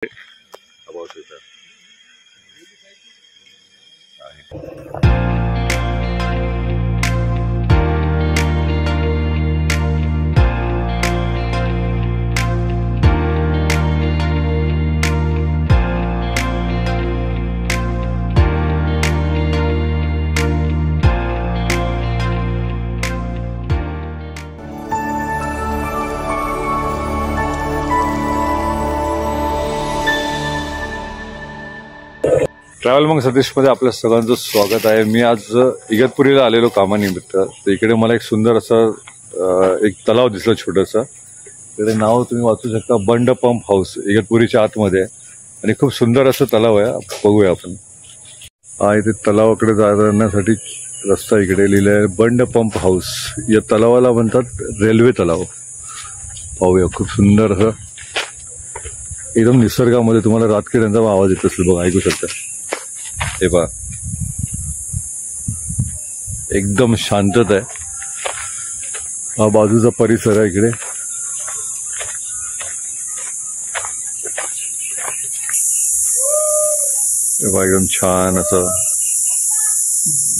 about it आहे. Travel मग सतीशमध्ये आपल्या सगळ्यांचं स्वागत आहे. मी आज इगतपुरीला आलेलो कामानिमित्त. तर इकडे मला एक सुंदर असं एक तलाव दिसलं छोटंसं. इकडे नाव तुम्ही वाचू शकता, बंड पंप हाऊस, इगतपुरीच्या आतमध्ये आणि खूप सुंदर असं तलाव आहे. बघूया आपण. हा इथे तलावाकडे जाण्यासाठी रस्ता इकडे लिहिला आहे बंड पंप हाऊस. या तलावाला म्हणतात रेल्वे तलाव. पाहूया, खूप सुंदर असं एकदम निसर्गामध्ये. तुम्हाला रातकिड्यांचा आवाज येत असेल बघा, ऐकू शकता. हे पहा, एकदम शांतता आहे. हा बाजूचा परिसर आहे इकडे. हे पहा, एकदम छान असं.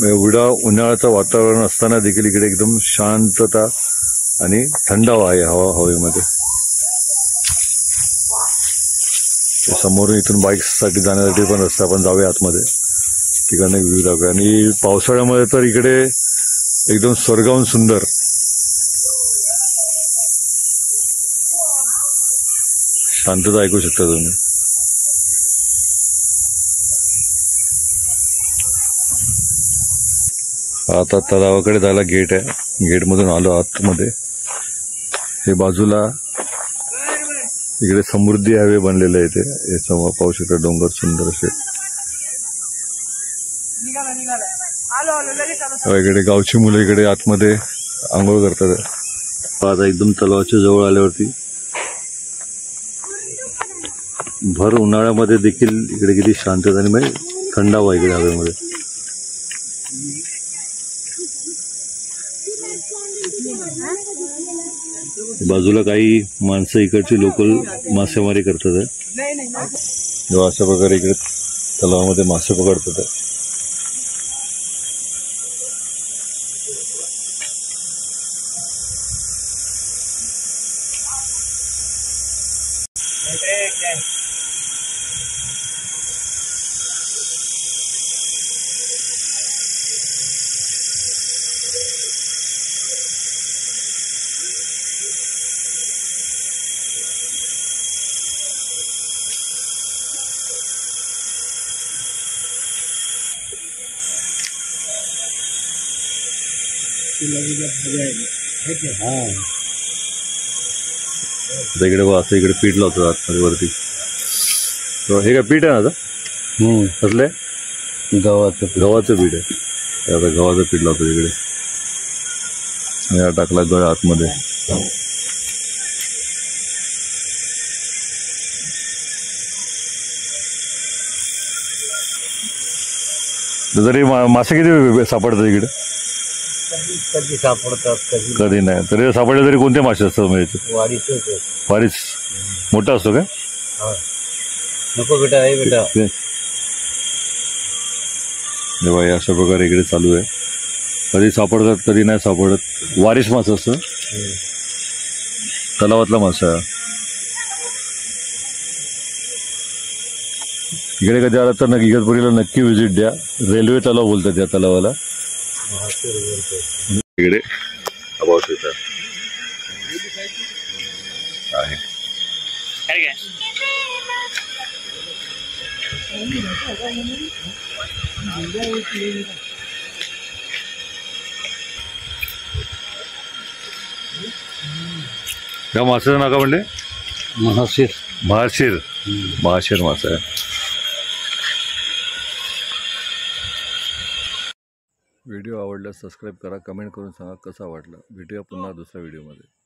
एवढा उन्हाळ्याचं वातावरण असताना देखील इकडे एकदम शांतता आणि थंडावा आहे हवेमध्ये. समोरून इथून बाईक्ससाठी जाण्यासाठी पण रस्ता. आपण जाऊया आतमध्ये, ठिकाणी विविध आहे. आणि पावसाळ्यामध्ये तर इकडे एकदम स्वर्गाहून सुंदर. शांतता ऐकू शकता तुम्ही. आता तलावाकडे जायला गेट आहे. गेटमधून आलो आतमध्ये. हे बाजूला इकडे समृद्धी हायवे बनलेलं आहे. इथे याच्यामुळे पाहू शकता डोंगर सुंदर असे. इकडे गावची मुलं इकडे आतमध्ये आंघोळ करतात. आता एकदम तलावाच्या जवळ आल्यावरती भर उन्हाळ्यामध्ये देखील इकडे किती शांतता आणि म्हणजे थंडावा इकडे हवेमध्ये. बाजूला काही माणसं इकडची लोकल मासेमारी करतात. जेव्हा अशा प्रकारे इकडे तलावामध्ये मासे पकडतात. इकडे बघा, असं इकडे पीठ लावतात आतमध्ये वरती. हे काय पीठ आहे ना आता? कसलं आहे? गव्हाचं पीठ आहे. आता गव्हाचं पीठ लावतात इकडे. टाकला गळ आतमध्ये. तरी मासे किती सापडतात इकडे? कधी सापडतात, कधी नाही. तरी सापडले तरी कोणते मासे असतात म्हणजे? वारीच मोठा असतो काय? नको बेटा, आहे बेटा. जेव्हा अशा प्रकारे इकडे चालू आहे. कधी सापडतात कधी नाही सापडत. वारीस मासा असतं, तलावातला मासा. इकडे कधी आला तर इगतपुरीला नक्की व्हिजिट द्या. रेल्वे तलाव बोलतात या तलावाला. इकडे अबाउट इथं आहे. या माशाचं नाव काय म्हणले? महाशीर. महाशीर मासा आहे. व्हिडिओ आवडल्यास सबस्क्राईब करा. कमेंट करून सांगा कसा वाटला. भेटूया पुन्हा दुसऱ्या व्हिडिओमध्ये.